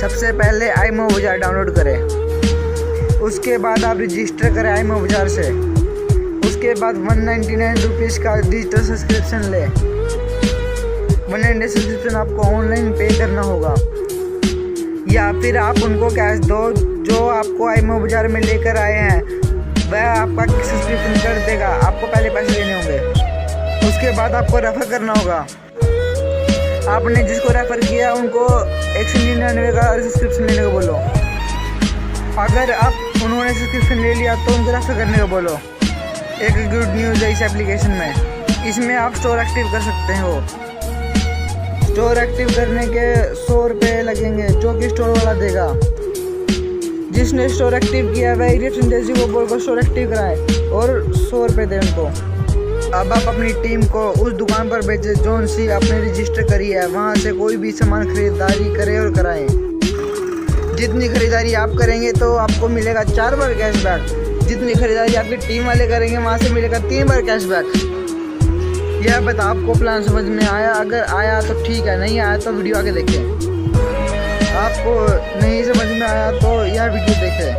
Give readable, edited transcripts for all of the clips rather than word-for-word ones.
सबसे पहले आईएमओ बाजार डाउनलोड करें। उसके बाद आप रजिस्टर करें आईएमओ बाजार से। उसके बाद 199 रुपीज़ का डिजिटल सब्सक्रिप्शन ले। 199 सब्सक्रिप्शन आपको ऑनलाइन पे करना होगा या फिर आप उनको कैश दो जो आपको आईएमओ बाजार में लेकर आए हैं, वह आपका सब्सक्रिप्शन कर देगा। आपको पहले पैसे देने होंगे। उसके बाद आपको रेफर करना होगा। आपने जिसको रेफर किया उनको 199 का सब्सक्रिप्शन लेने को बोलो। अगर आप उन्होंने सब्सक्रिप्शन ले लिया तो उनको रेफर करने को बोलो। एक गुड न्यूज़ है इस एप्लीकेशन में, इसमें आप स्टोर एक्टिव कर सकते हो। स्टोर एक्टिव करने के 100 रुपये लगेंगे जो कि स्टोर वाला देगा। जिसने स्टोर एक्टिव किया वह फ्रेंचाइजी को बोलकर स्टोर एक्टिव कराए और 100 रुपये दें उनको। अब आप अपनी टीम को उस दुकान पर भेजें जोन सी आपने रजिस्टर करी है, वहाँ से कोई भी सामान खरीदारी करें और कराएं। जितनी खरीदारी आप करेंगे तो आपको मिलेगा 4 बार कैशबैक। जितनी खरीदारी आपकी टीम वाले करेंगे वहाँ से मिलेगा 3 बार कैशबैक। यह बता आपको प्लान समझ में आया? अगर आया तो ठीक है, नहीं आया तो वीडियो आगे देखें। आपको नहीं समझ में आया तो यह वीडियो देखें।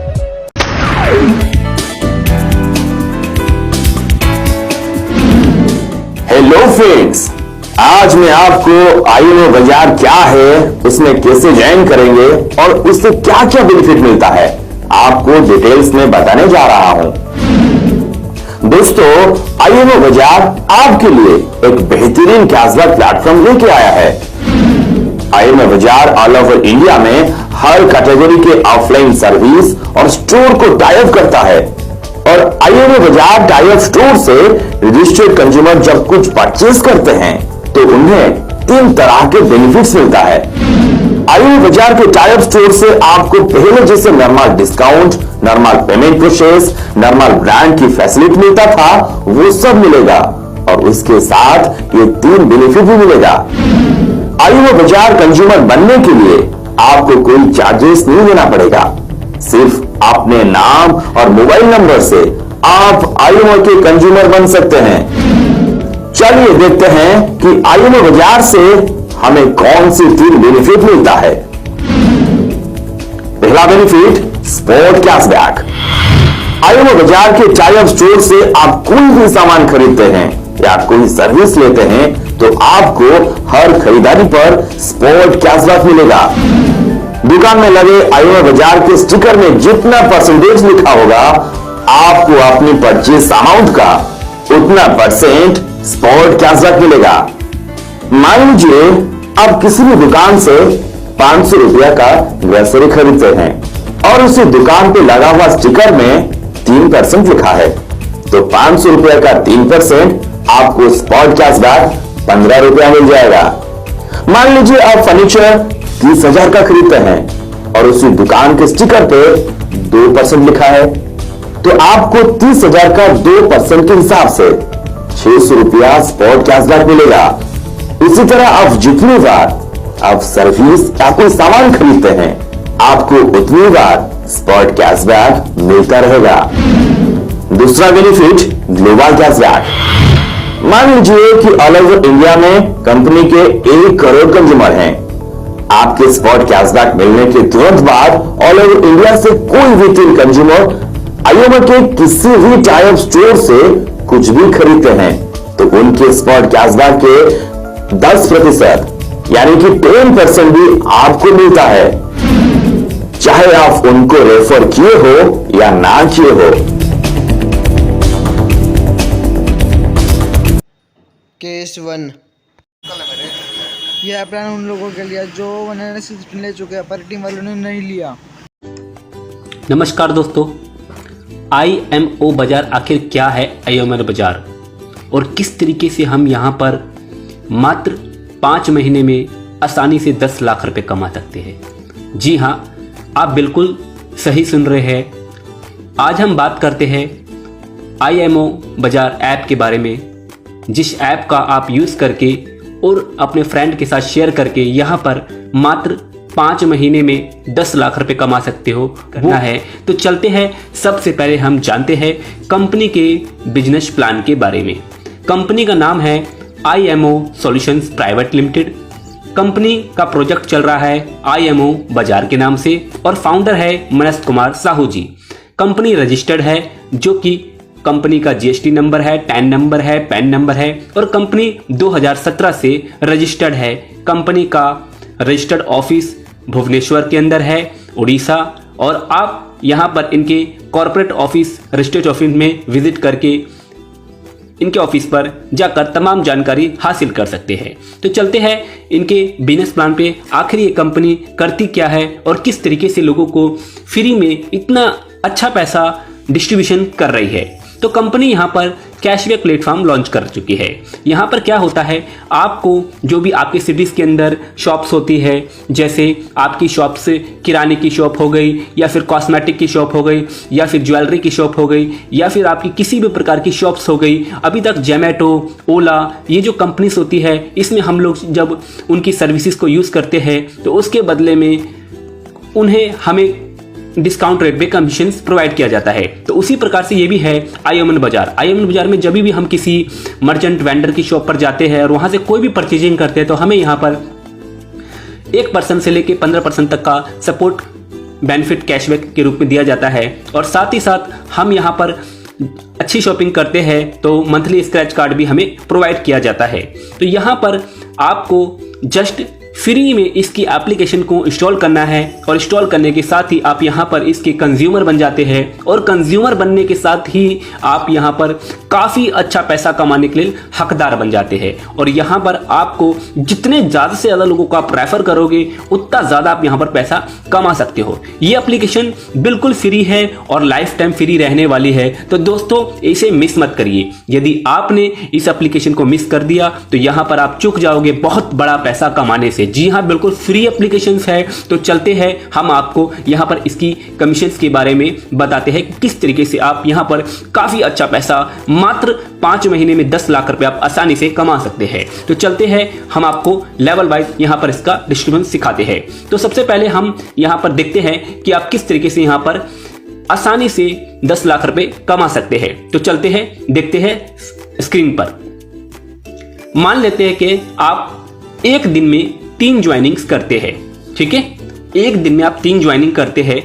हेलो फ्रेंड्स, आज मैं आपको आईएमओ बाजार क्या है, उसमें कैसे ज्वाइन करेंगे और उससे क्या क्या बेनिफिट मिलता है, आपको डिटेल्स में बताने जा रहा हूं। दोस्तों, आईएमओ बाजार आपके लिए एक बेहतरीन कैशबैक प्लेटफॉर्म लेके आया है। आईएमओ बाजार ऑल ओवर इंडिया में हर कैटेगरी के ऑफलाइन सर्विस और स्टोर को टाई अप करता है और आईएमओ बाजार टाई अप स्टोर से रजिस्टर्ड कंज्यूमर जब कुछ परचेज करते हैं तो उन्हें 3 तरह के बेनिफिट्स मिलता है। आईएमओ बाजार के टाई अप स्टोर से आपको पहले जैसे normal discount, normal payment process, normal brand की फैसिलिटी मिलता था, वो सब मिलेगा और उसके साथ ये 3 बेनिफिट भी मिलेगा। आईएमओ बाजार कंज्यूमर बनने के लिए आपको कोई चार्जेस नहीं देना पड़ेगा। सिर्फ अपने नाम और मोबाइल नंबर से आप आईएमओ के कंज्यूमर बन सकते हैं। चलिए देखते हैं कि आईएमओ बाजार से हमें कौन सी 3 बेनिफिट मिलता है। पहला बेनिफिट, स्पॉट कैशबैक। आईएमओ बाजार के टाई अप स्टोर से आप कोई भी सामान खरीदते हैं या कोई सर्विस लेते हैं तो आपको हर खरीदारी पर स्पॉट कैशबैक मिलेगा। दुकान में लगे आईएमओ बाजार के स्टिकर में जितना परसेंटेज लिखा होगा, आपको अपनी परचेज अमाउंट का उतना परसेंट स्पॉट कैशबैक मिलेगा। मान लीजिए आप किसी भी दुकान से 500 रुपया का ग्रोसरी खरीदते हैं और उसी दुकान पे लगा हुआ स्टिकर में 3% लिखा है, तो 500 रुपया का 3% आपको स्पॉट कैशबैक 15 रुपया मिल जाएगा। मान लीजिए आप फर्नीचर 30,000 का खरीदते हैं और उसी दुकान के स्टिकर पे 2% लिखा है, तो आपको 30,000 का 2% के हिसाब से 600 रुपया स्पॉट कैशबैक मिलेगा। इसी तरह आप जितनी बार आप सर्विस या कोई सामान खरीदते हैं, आपको उतनी बार स्पॉट कैशबैक मिलता रहेगा। दूसरा बेनिफिट, ग्लोबल कैशबैक। मान लीजिए कि ऑल ओवर इंडिया में कंपनी के 1 करोड़ कंज्यूमर हैं। आपके स्पॉट कैशबैक मिलने के तुरंत बाद ऑल ओवर इंडिया से कोई भी 3 कंज्यूमर आईएमओ के किसी भी टाई अप स्टोर से कुछ भी खरीदते हैं तो उनके स्पॉट कैशबैक के 10% यानी कि 10% भी आपको मिलता है, चाहे आप उनको रेफर किए हो या ना किए हो। केस 1, यह प्लान उन लोगों के लिए जो 199 सब्सक्रिप्शन ले चुके हैं पर टीम वालों ने नहीं लिया। नमस्कार दोस्तों, आईएमओ बाजार आखिर क्या है? आईएमओ बाजार और किस तरीके से हम यहाँ पर मात्र 5 महीने में आसानी से 10 लाख रुपए कमा सकते हैं। जी हाँ, आप बिल्कुल सही सुन रहे हैं। आज हम बात करते हैं आईएमओ बाजार ऐप के बारे में, जिस ऐप का आप यूज़ करके और अपने फ्रेंड के साथ शेयर करके यहाँ पर मात्र 5 महीने में 10 लाख रुपए कमा सकते हो। करना है तो चलते हैं। सबसे पहले हम जानते हैं कंपनी के बिजनेस प्लान के बारे में। कंपनी का नाम है IMO solutions private limited company का प्रोजेक्ट चल रहा है IMO बाजार के नाम से और फाउंडर है मनस कुमार साहू जी। कंपनी रजिस्टर्ड है, जो कि कंपनी का GST नंबर है, टैन नंबर है, पैन नंबर है और कंपनी 2017 से रजिस्टर्ड है। कंपनी का रजिस्टर्ड ऑफिस भुवनेश्वर के अंदर है, उड़ीसा। और आप यहां पर इनके कॉर्पोरेट ऑफिस, रजिस्टर्ड ऑफिस में विजिट करके इनके ऑफिस पर जाकर तमाम जानकारी हासिल कर सकते हैं। तो चलते हैं इनके बिजनेस प्लान पे, आखिर ये कंपनी करती क्या है और किस तरीके से लोगों को फ्री में इतना अच्छा पैसा डिस्ट्रीब्यूशन कर रही है। तो कंपनी यहाँ पर कैशबैक प्लेटफॉर्म लॉन्च कर चुकी है। यहाँ पर क्या होता है, आपको जो भी आपके सिटीज़ के अंदर शॉप्स होती है, जैसे आपकी शॉप से किराने की शॉप हो गई या फिर कॉस्मेटिक की शॉप हो गई या फिर ज्वेलरी की शॉप हो गई या फिर आपकी किसी भी प्रकार की शॉप्स हो गई। अभी तक जोमैटो, ओला, ये जो कंपनीज होती है, इसमें हम लोग जब उनकी सर्विसेज को यूज़ करते हैं तो उसके बदले में हमें डिस्काउंट रेट पे कमीशन प्रोवाइड किया जाता है। तो उसी प्रकार से ये भी है IMO बाजार। IMO बाजार में जब भी हम किसी मर्चेंट वेंडर की शॉप पर जाते हैं और वहां से कोई भी परचेजिंग करते हैं तो हमें यहाँ पर 1% से लेकर 15% तक का सपोर्ट बेनिफिट कैशबैक के रूप में दिया जाता है। और साथ ही साथ हम यहाँ पर अच्छी शॉपिंग करते हैं तो मंथली स्क्रैच कार्ड भी हमें प्रोवाइड किया जाता है। तो यहाँ पर आपको जस्ट फ्री में इसकी एप्लीकेशन को इंस्टॉल करना है और इंस्टॉल करने के साथ ही आप यहाँ पर इसके कंज्यूमर बन जाते हैं और कंज्यूमर बनने के साथ ही आप यहाँ पर काफ़ी अच्छा पैसा कमाने के लिए हकदार बन जाते हैं। और यहाँ पर आपको जितने ज़्यादा से ज़्यादा लोगों को आप रेफर करोगे उतना ज़्यादा आप यहाँ पर पैसा कमा सकते हो। ये एप्लीकेशन बिल्कुल फ्री है और लाइफ टाइम फ्री रहने वाली है। तो दोस्तों इसे मिस मत करिए। यदि आपने इस एप्लीकेशन को मिस कर दिया तो यहाँ पर आप चूक जाओगे बहुत बड़ा पैसा कमाने से। जी हाँ, बिल्कुल फ्री एप्लीकेशन है। तो चलते हैं, हम आपको यहाँ पर इसकी कमीशंस के बारे में बताते हैं किस तरीके से आप यहाँ पर काफी अच्छा पैसा मात्र 5 महीने में 10 लाख रुपए आप आसानी से कमा सकते हैं। तो चलते हैं, हम आपको लेवल वाइज यहाँ पर इसका डिस्ट्रीब्यूशन सिखाते हैं। तो सबसे पहले हम यहाँ पर देखते हैं कि आप किस तरीके से यहाँ पर आसानी से 10 लाख रुपए कमा सकते हैं। तो चलते हैं, देखते हैं स्क्रीन पर। मान लेते हैं कि आप एक दिन में 3 ज्वाइनिंग्स करते हैं, ठीक है। एक दिन में आप 3 ज्वाइनिंग करते हैं,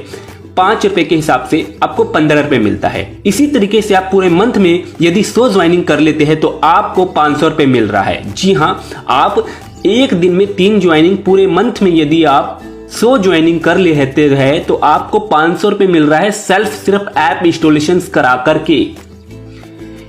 5 रुपए के हिसाब से आपको 15 रुपए मिलता है। इसी तरीके से आप पूरे मंथ में यदि 100 ज्वाइनिंग कर लेते हैं तो आपको 500 रुपए मिल रहा है। जी हाँ, आप एक दिन में 3 ज्वाइनिंग, पूरे मंथ में यदि आप 100 ज्वाइनिंग कर लेते हैं तो आपको 500 रुपए मिल रहा है सिर्फ ऐप इंस्टॉलेशन करा करके।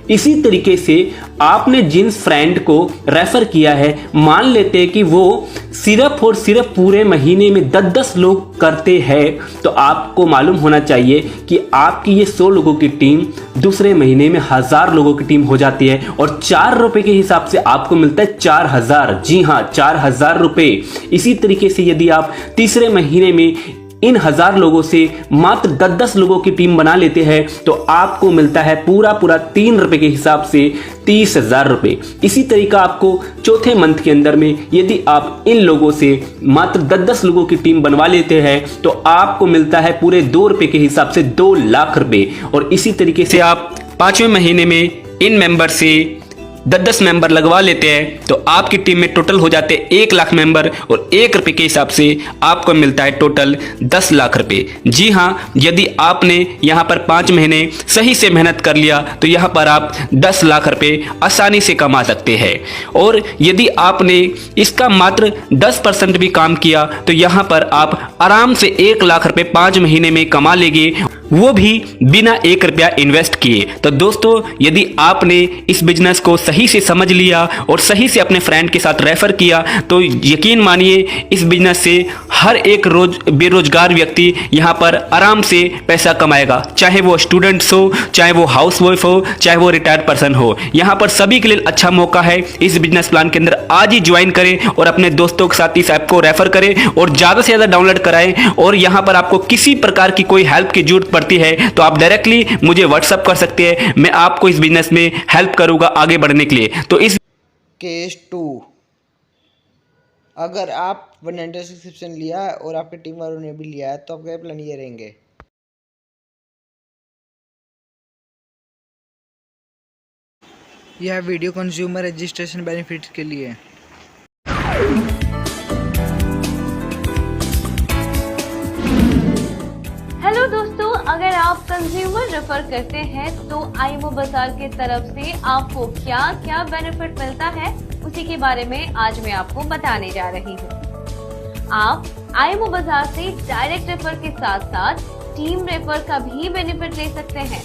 इसी तरीके से आपने जिन फ्रेंड को रेफर किया है, मान लेते हैं कि वो सिर्फ और सिर्फ पूरे महीने में 10-10 लोग करते हैं, तो आपको मालूम होना चाहिए कि आपकी ये 100 लोगों की टीम दूसरे महीने में 1000 लोगों की टीम हो जाती है और 4 रुपए के हिसाब से आपको मिलता है 4000। जी हाँ, 4000 रुपए। इसी तरीके से यदि आप तीसरे महीने में इन 1000 लोगों से मात्र 10-10 लोगों की टीम बना लेते हैं तो आपको मिलता है पूरा 3 रुपए के हिसाब से 30,000 रुपए। इसी तरीका आपको चौथे मंथ के अंदर में यदि आप इन लोगों से मात्र 10-10 लोगों की टीम बनवा लेते हैं तो आपको मिलता है पूरे 2 रुपए के हिसाब से 2 लाख रुपए। और इसी तरीके से आप 5वें महीने में इन मेंबर से 10-10 मेंबर लगवा लेते हैं तो आपकी टीम में टोटल हो जाते हैं 1 लाख मेंबर और 1 रुपए के हिसाब से आपको मिलता है टोटल 10 लाख रुपए। जी हाँ, यदि आपने यहाँ पर 5 महीने सही से मेहनत कर लिया तो यहाँ पर आप 10 लाख रुपए आसानी से कमा सकते हैं। और यदि आपने इसका मात्र 10% भी काम किया तो यहाँ पर आप आराम से 1 लाख रुपए 5 महीने में कमा लेंगे, वो भी बिना 1 रुपया इन्वेस्ट किए। तो दोस्तों यदि आपने इस बिजनेस को सही से समझ लिया और सही से अपने फ्रेंड के साथ रेफर किया तो यकीन मानिए इस बिजनेस से हर एक बेरोजगार व्यक्ति यहाँ पर आराम से पैसा कमाएगा, चाहे वो स्टूडेंट्स हो, चाहे वो हाउस वाइफ हो, चाहे वो रिटायर्ड पर्सन हो। यहाँ पर सभी के लिए अच्छा मौका है। इस बिजनेस प्लान के अंदर आज ही ज्वाइन करें और अपने दोस्तों के साथ इस ऐप को रेफर करें और ज़्यादा से ज़्यादा डाउनलोड कराएं। और यहाँ पर आपको किसी प्रकार की कोई हेल्प की जरूरत पड़ती है तो आप डायरेक्टली मुझे व्हाट्सअप कर सकते हैं, मैं आपको इस बिजनेस में हेल्प करूंगा आगे बढ़ने के लिए। तो इस केस 2, अगर आप 190 सब्सक्रिप्शन लिया है और आपके टीम वालों ने भी लिया है तो आपके प्लान ये रहेंगे। यह वीडियो कंज्यूमर रजिस्ट्रेशन बेनिफिट के लिए अगर आप कंज्यूमर रेफर करते हैं तो आईएमओ बाजार की तरफ से आपको क्या क्या बेनिफिट मिलता है उसी के बारे में आज मैं आपको बताने जा रही हूँ। आप आईएमओ बाजार से डायरेक्ट रेफर के साथ साथ टीम रेफर का भी बेनिफिट ले सकते हैं।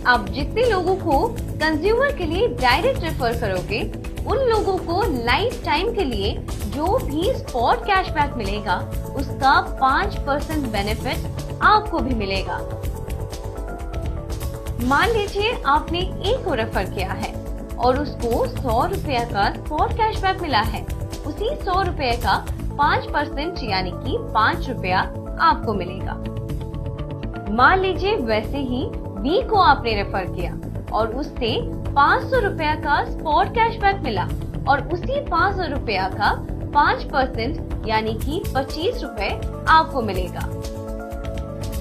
आप जितने लोगों को कंज्यूमर के लिए डायरेक्ट रेफर करोगे उन लोगों को लाइफ टाइम के लिए जो भी स्पॉट कैशबैक मिलेगा उसका 5% बेनिफिट आपको भी मिलेगा। मान लीजिए आपने एक को रेफर किया है और उसको 100 रुपया का स्पॉट कैशबैक मिला है। उसी 100 रुपये का 5% यानी कि 5 रुपया आपको मिलेगा। मान लीजिए वैसे ही बी को आपने रेफर किया और उससे 500 रुपया का स्पॉट कैशबैक मिला और उसी 500 रुपया का 5% यानी कि 25 रुपए आपको मिलेगा।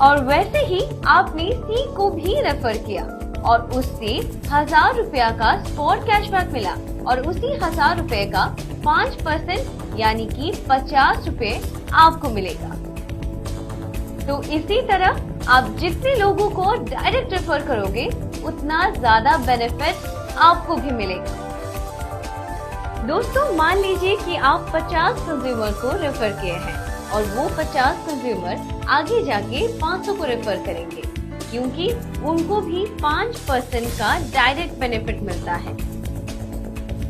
और वैसे ही आपने सी को भी रेफर किया और उससे 1000 रुपया का स्पॉट कैशबैक मिला और उसी 1000 रुपए का 5% यानी कि 50 रुपए आपको मिलेगा। तो इसी तरह आप जितने लोगों को डायरेक्ट रेफर करोगे उतना ज्यादा बेनिफिट आपको भी मिलेगा। दोस्तों मान लीजिए कि आप 50 कंज्यूमर को रेफर किए हैं और वो 50 कंज्यूमर आगे जाके 500 को रेफर करेंगे क्योंकि उनको भी 5% का डायरेक्ट बेनिफिट मिलता है।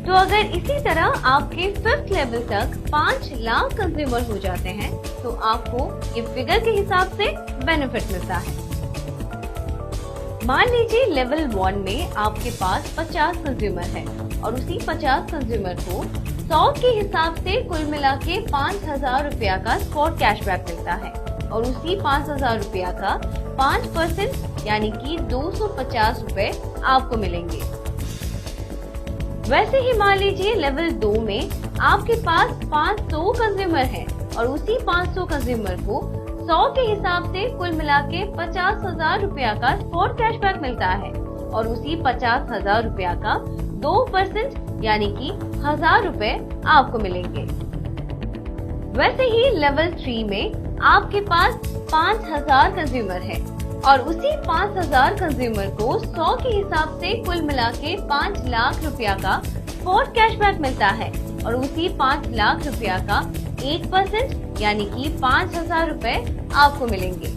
तो अगर इसी तरह आपके 5th लेवल तक 5 लाख कंज्यूमर हो जाते हैं तो आपको ये फिगर के हिसाब से बेनिफिट मिलता है। मान लीजिए लेवल 1 में आपके पास 50 कंज्यूमर है और उसी 50 कंज्यूमर को 100 के हिसाब से कुल मिला के 5000 रुपया का स्पॉट कैशबैक मिलता है और उसी 5000 रुपया का 5% यानी कि 250 रुपए आपको मिलेंगे। वैसे ही मान लीजिए लेवल 2 में आपके पास 500 कंज्यूमर है और उसी 500 कंज्यूमर को 100 के हिसाब से कुल मिला के 50,000 रुपया का स्पॉट कैशबैक मिलता है और उसी 50,000 रुपया का 2% यानी कि 1000 रुपए आपको मिलेंगे। वैसे ही लेवल 3 में आपके पास 5000 कंज्यूमर है और उसी 5000 कंज्यूमर को 100 के हिसाब से कुल मिला के 5 लाख रुपया का स्पॉट कैशबैक मिलता है और उसी 5 लाख रुपया का 1% यानी कि 5000 रुपए आपको मिलेंगे।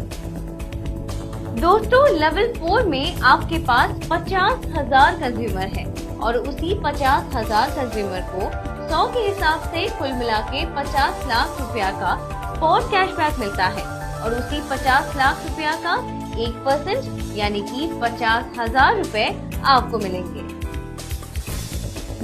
दोस्तों लेवल 4 में आपके पास 50,000 कंज्यूमर है और उसी 50,000 कंज्यूमर को 100 के हिसाब से कुल मिला के 50 लाख रुपया का स्पॉट कैशबैक मिलता है और उसी 50 लाख रुपया का 1% यानी कि 50,000 रुपए आपको मिलेंगे।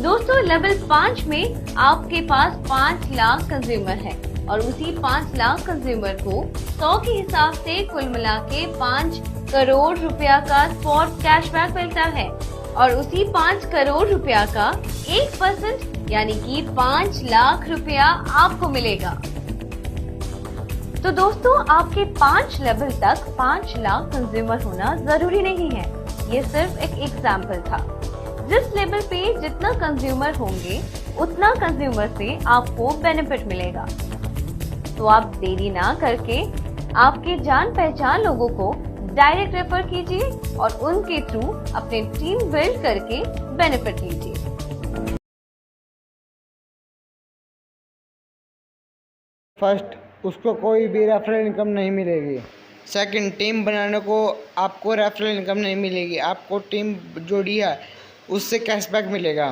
दोस्तों लेवल 5 में आपके पास 5 लाख कंज्यूमर है और उसी 5 लाख कंज्यूमर को 100 के हिसाब से कुल मिला के 5 करोड़ रुपया का स्पॉट कैशबैक मिलता है और उसी 5 करोड़ रुपया का 1% यानी कि 5 लाख रुपया आपको मिलेगा। तो दोस्तों आपके 5 लेवल तक 5 लाख कंज्यूमर होना जरूरी नहीं है, ये सिर्फ एक एग्जाम्पल था। जिस लेवल पे जितना कंज्यूमर होंगे उतना कंज्यूमर से आपको बेनिफिट मिलेगा। तो आप देरी ना करके आपके जान पहचान लोगों को डायरेक्ट रेफर कीजिए और उनके थ्रू अपने टीम बिल्ड करके बेनिफिट लीजिए। फर्स्ट, उसको कोई भी रेफरल इनकम नहीं मिलेगी। सेकंड, टीम बनाने को आपको रेफरल इनकम नहीं मिलेगी, आपको टीम जोड़ी है उससे कैशबैक मिलेगा।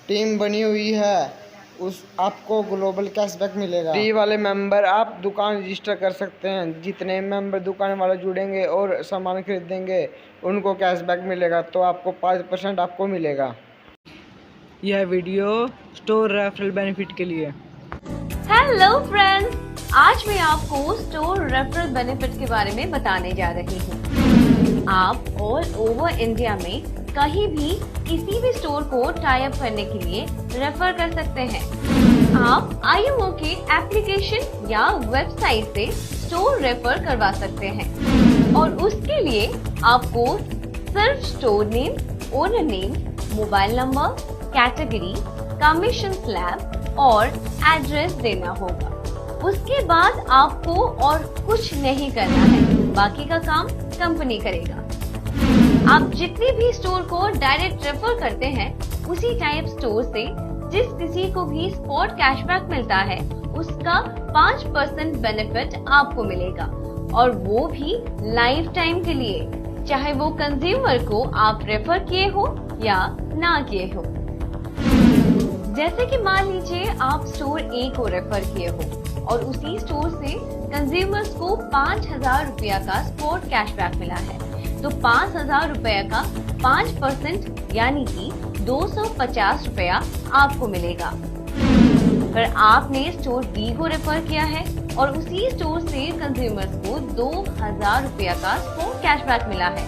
टीम बनी हुई है उस आपको ग्लोबल कैशबैक मिलेगा। टी वाले मेंबर आप दुकान रजिस्टर कर सकते हैं, जितने मेंबर दुकान वाले जुड़ेंगे और सामान खरीदेंगे उनको कैशबैक मिलेगा, तो आपको 5% आपको मिलेगा। यह वीडियो स्टोर रेफरल बेनिफिट के लिए। हेलो फ्रेंड्स, आज मैं आपको स्टोर रेफरल बेनिफिट के बारे में बताने जा रही हूँ। आप ऑल ओवर इंडिया में कहीं भी किसी भी स्टोर को टाई अप करने के लिए रेफर कर सकते हैं। आप आईएमओ के एप्लीकेशन या वेबसाइट से स्टोर रेफर करवा सकते हैं और उसके लिए आपको सिर्फ store name, owner name, mobile number, category, commission slab और एड्रेस देना होगा। उसके बाद आपको और कुछ नहीं करना है, बाकी का काम कंपनी करेगा। आप जितने भी स्टोर को डायरेक्ट रेफर करते हैं, उसी टाइप स्टोर से जिस किसी को भी स्पॉट कैशबैक मिलता है, उसका 5% बेनिफिट आपको मिलेगा, और वो भी लाइफ टाइम के लिए, चाहे वो कंज्यूमर को आप रेफर किए हो या ना किए हो। जैसे कि मान लीजिए आप स्टोर ए को रेफर किए हो और उसी स्टोर से कंज्यूमर्स को 5,000 रुपया का स्पॉट कैशबैक मिला है, तो 5,000 रुपया का 5% यानी कि 250 रुपया आपको मिलेगा। पर आपने स्टोर बी को रेफर किया है और उसी स्टोर से कंज्यूमर्स को 2,000 रुपया का स्पॉट कैशबैक मिला है,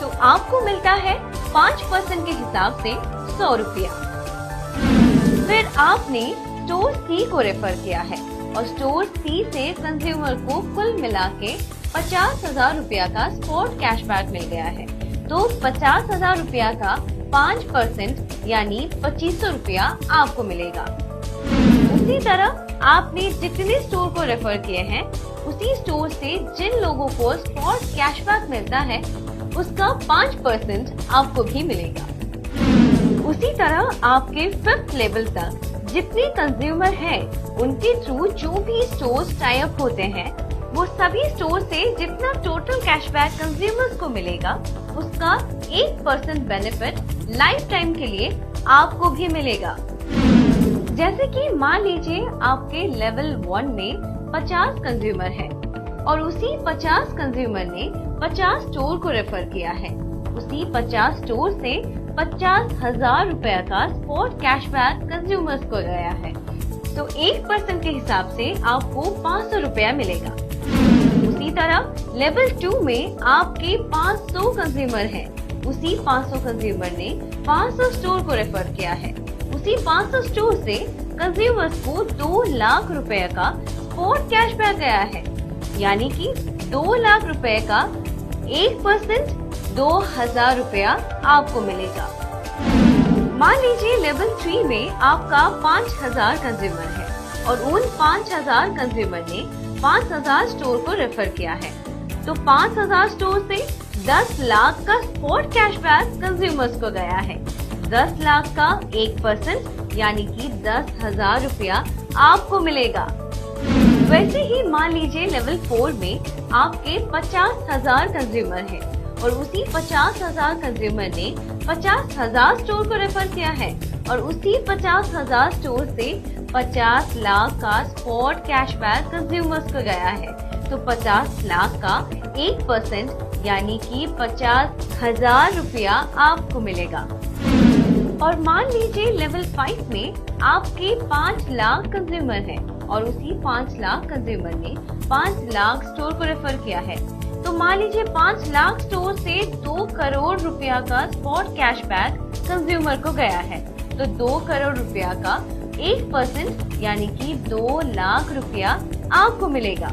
तो आपको मिलता है 5% के हिसाब से 100 रुपया। फिर आपने स्टोर सी को रेफर किया है और स्टोर सी से कंज्यूमर को कुल मिला के 50,000 रुपया का स्पॉट कैशबैक मिल गया है, तो 50,000 रुपया का 5% यानी 2,500 रुपया आपको मिलेगा। उसी तरह आपने जितने स्टोर को रेफर किए हैं, उसी स्टोर से जिन लोगों को स्पॉट कैशबैक मिलता है, उसका 5% आपको भी मिलेगा। उसी तरह आपके 5th लेवल तक जितने कंज्यूमर हैं, उनके थ्रू जो भी स्टोर्स टाई अप होते हैं, वो सभी स्टोर से जितना टोटल कैशबैक कंज्यूमर्स को मिलेगा, उसका 1% बेनिफिट लाइफ टाइम के लिए आपको भी मिलेगा। जैसे कि मान लीजिए आपके लेवल 1 में 50 कंज्यूमर हैं और उसी 50 कंज्यूमर ने 50 स्टोर को रेफर किया है, उसी 50 स्टोर से 50,000 रुपया का स्पॉट कैशबैक कंज्यूमर्स को गया है, तो 1% के हिसाब से आपको 500 रुपया मिलेगा। उसी तरह लेवल 2 में आपके 500 कंज्यूमर हैं, उसी 500 कंज्यूमर ने 500 स्टोर को रेफर किया है, उसी 500 स्टोर से कंज्यूमर्स को 2 लाख रुपए का स्पॉट कैशबैक गया है, यानी कि 2 लाख रुपए का 1% 2,000 रुपया आपको मिलेगा। मान लीजिए लेवल 3 में आपका 5,000 कंज्यूमर है और उन 5,000 कंज्यूमर ने 5,000 स्टोर को रेफर किया है, तो 5,000 स्टोर से 10 लाख का स्पॉट कैशबैक कंज्यूमर्स को गया है। 10 लाख का 1% यानी कि 10,000 रुपया आपको मिलेगा। वैसे ही मान लीजिए लेवल 4 में आपके 50,000 कंज्यूमर हैं और उसी 50,000 कंज्यूमर ने 50,000 स्टोर को रेफर किया है और उसी 50,000 स्टोर से 50 लाख का स्पॉट कैशबैक कंज्यूमर्स को गया है, तो 50 लाख का 1% यानी कि 50,000 रुपया आपको मिलेगा। और मान लीजिए लेवल 5 में आपके 5 लाख कंज्यूमर हैं और उसी 5 लाख कंज्यूमर ने 5 लाख स्टोर को रेफर किया है, तो मान लीजिए 5 लाख स्टोर से 2 करोड़ रुपया का स्पॉट कैशबैक कंज्यूमर को गया है, तो 2 करोड़ रुपया का 1% यानी कि 2 लाख रुपया आपको मिलेगा।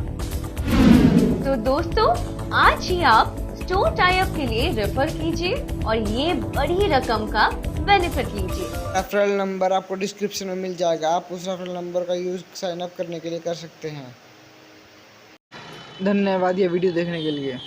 तो दोस्तों, आज ही आप स्टोर टाई अप के लिए रेफर कीजिए और ये बड़ी रकम का बेनिफिट लीजिए। रेफरल नंबर आपको डिस्क्रिप्शन में मिल जाएगा, आप उस रेफरल नंबर का यूज साइन अप करने के लिए कर सकते हैं। धन्यवाद ये वीडियो देखने के लिए।